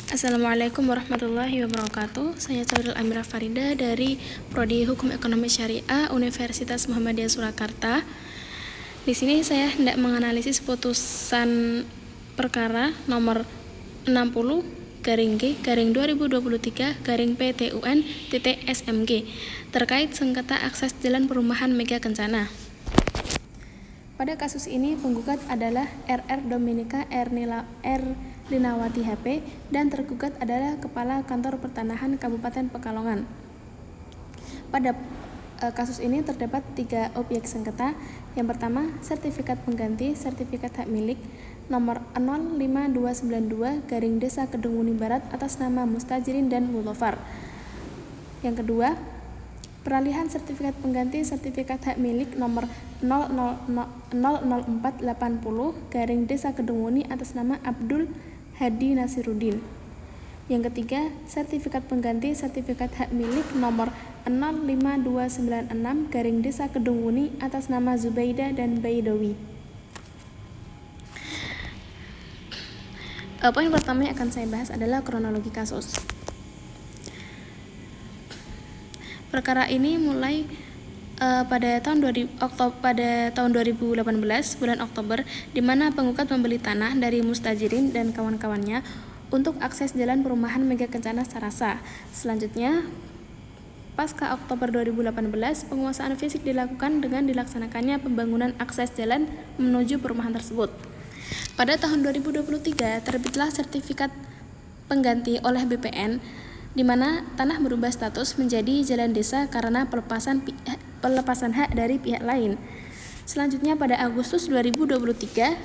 Assalamualaikum warahmatullahi wabarakatuh. Saya Saudul Amira Farida dari Prodi Hukum Ekonomi Syariah Universitas Muhammadiyah Surakarta. Di sini saya hendak menganalisis putusan perkara nomor 60 G 2023 PTUN SMG terkait sengketa akses jalan perumahan Mega Kencana. Pada kasus ini penggugat adalah RR Dominika Erlinawati HP dan tergugat adalah Kepala Kantor Pertanahan Kabupaten Pekalongan. Pada kasus ini terdapat 3 objek sengketa. Yang pertama, sertifikat pengganti sertifikat hak milik nomor 05292 Desa Kedung Muni Barat atas nama Mustajirin dan Mulofar. Yang kedua, peralihan sertifikat pengganti sertifikat hak milik nomor 00480 Desa Kedung Muni atas nama Abdul Hadi Nasiruddin. Yang ketiga, sertifikat pengganti sertifikat hak milik nomor 05296 Desa Kedung Muni atas nama Zubaida dan Baidowi. Poin pertama yang akan saya bahas adalah kronologi kasus. Perkara ini mulai pada tahun 2018 bulan Oktober, di mana penggugat membeli tanah dari Mustajirin dan kawan-kawannya untuk akses jalan perumahan Mega Kencana secara sah. Selanjutnya, pasca Oktober 2018, penguasaan fisik dilakukan dengan dilaksanakannya pembangunan akses jalan menuju perumahan tersebut. Pada tahun 2023, terbitlah sertifikat pengganti oleh BPN di mana tanah berubah status menjadi jalan desa karena pelepasan hak dari pihak lain. Selanjutnya pada Agustus 2023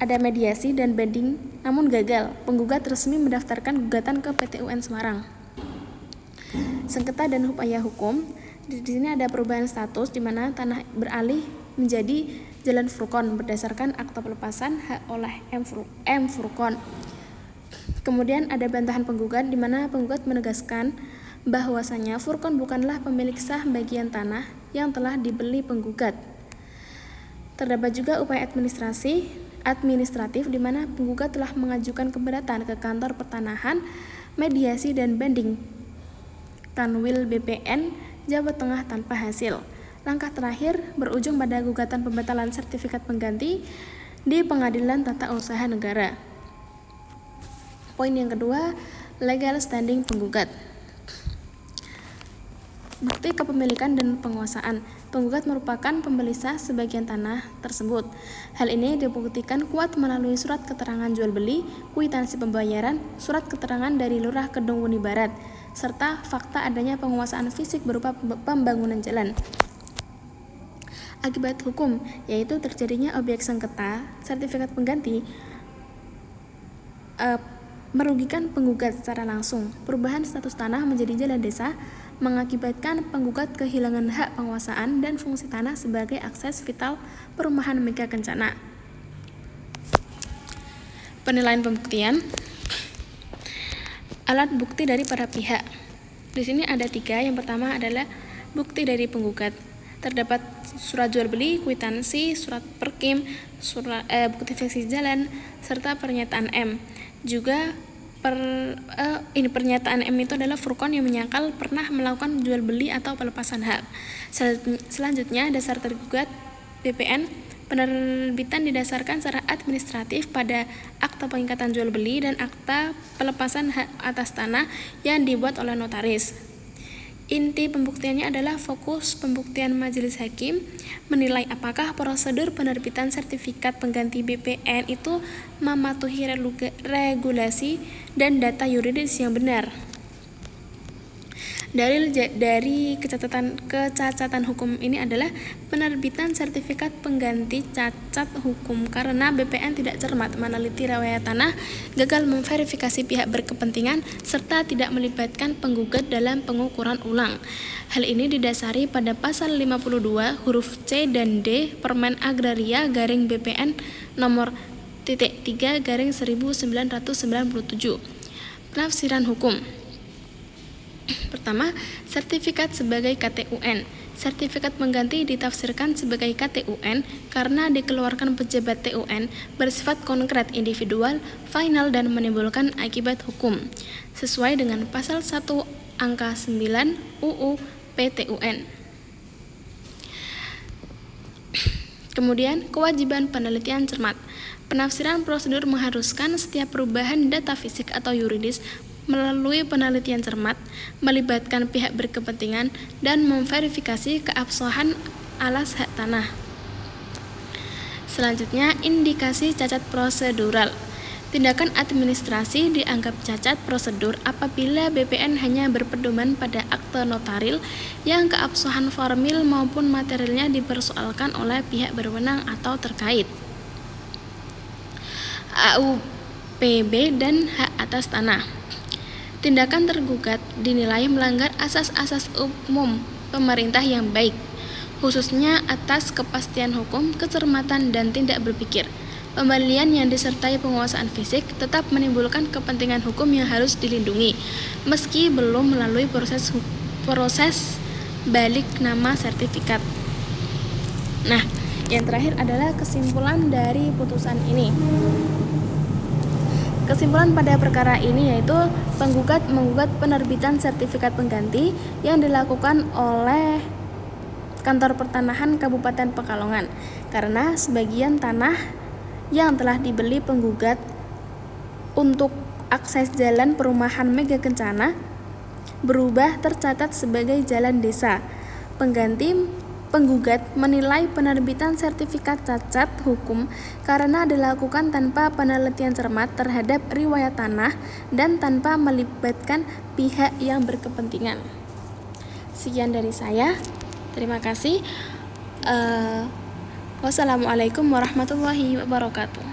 ada mediasi dan banding namun gagal. Penggugat resmi mendaftarkan gugatan ke PTUN Semarang. Sengketa dan upaya hukum. Di sini ada perubahan status di mana tanah beralih menjadi jalan Furqon berdasarkan akta pelepasan hak oleh M Furqon. Kemudian ada bantahan penggugat di mana penggugat menegaskan bahwasanya Furqon bukanlah pemilik sah bagian tanah yang telah dibeli penggugat. Terdapat juga upaya administratif di mana penggugat telah mengajukan keberatan ke kantor pertanahan, mediasi dan banding Kanwil BPN Jawa Tengah tanpa hasil. Langkah terakhir berujung pada gugatan pembatalan sertifikat pengganti di Pengadilan Tata Usaha Negara. Poin yang kedua, legal standing penggugat. Bukti kepemilikan dan penguasaan. Penggugat merupakan pembeli sah sebagian tanah tersebut. Hal ini dibuktikan kuat melalui surat keterangan jual beli, kwitansi pembayaran, surat keterangan dari Lurah Kedung Muni Barat, serta fakta adanya penguasaan fisik berupa pembangunan jalan. Akibat hukum, yaitu terjadinya objek sengketa sertifikat pengganti merugikan penggugat secara langsung. Perubahan status tanah menjadi jalan desa mengakibatkan penggugat kehilangan hak penguasaan dan fungsi tanah sebagai akses vital perumahan Mega Kencana. Penilaian pembuktian. Alat bukti dari para pihak. Di sini ada 3. Yang pertama adalah bukti dari penggugat. Terdapat surat jual beli, kwitansi, surat perkim, bukti fiksi jalan, serta pernyataan M. Juga pernyataan M itu adalah Furqon yang menyangkal pernah melakukan jual beli atau pelepasan hak. Selanjutnya, dasar tergugat BPN. Penerbitan didasarkan secara administratif pada akta pengikatan jual beli dan akta pelepasan hak atas tanah yang dibuat oleh notaris. Inti pembuktiannya adalah fokus pembuktian majelis hakim menilai apakah prosedur penerbitan sertifikat pengganti BPN itu mematuhi regulasi dan data yuridis yang benar. Dalil dari kecacatan hukum ini adalah penerbitan sertifikat pengganti cacat hukum karena BPN tidak cermat meneliti riwayat tanah, gagal memverifikasi pihak berkepentingan, serta tidak melibatkan penggugat dalam pengukuran ulang. Hal ini didasari pada pasal 52 huruf C dan D Permen Agraria BPN nomor 3/1997. Penafsiran hukum. Pertama, sertifikat sebagai KTUN. Sertifikat pengganti ditafsirkan sebagai KTUN karena dikeluarkan pejabat TUN bersifat konkret individual, final dan menimbulkan akibat hukum sesuai dengan pasal 1 angka 9 UU PTUN. Kemudian, kewajiban penelitian cermat. Penafsiran prosedur mengharuskan setiap perubahan data fisik atau yuridis melalui penelitian cermat, melibatkan pihak berkepentingan, dan memverifikasi keabsahan alas hak tanah. Selanjutnya, indikasi cacat prosedural. Tindakan administrasi dianggap cacat prosedur apabila BPN hanya berpedoman pada akte notaril yang keabsahan formil maupun materialnya dipersoalkan oleh pihak berwenang atau terkait. AUPB dan hak atas tanah. Tindakan tergugat dinilai melanggar asas-asas umum pemerintah yang baik, khususnya atas kepastian hukum, kecermatan, dan tidak berpikir. Pembelian yang disertai penguasaan fisik tetap menimbulkan kepentingan hukum yang harus dilindungi, meski belum melalui proses balik nama sertifikat. Nah, yang terakhir adalah kesimpulan dari putusan ini. Kesimpulan pada perkara ini yaitu penggugat menggugat penerbitan sertifikat pengganti yang dilakukan oleh Kantor Pertanahan Kabupaten Pekalongan karena sebagian tanah yang telah dibeli penggugat untuk akses jalan perumahan Mega Kencana berubah tercatat sebagai jalan desa. Penggugat menilai penerbitan sertifikat cacat hukum karena dilakukan tanpa penelitian cermat terhadap riwayat tanah dan tanpa melibatkan pihak yang berkepentingan. Sekian dari saya. Terima kasih. Wassalamualaikum warahmatullahi wabarakatuh.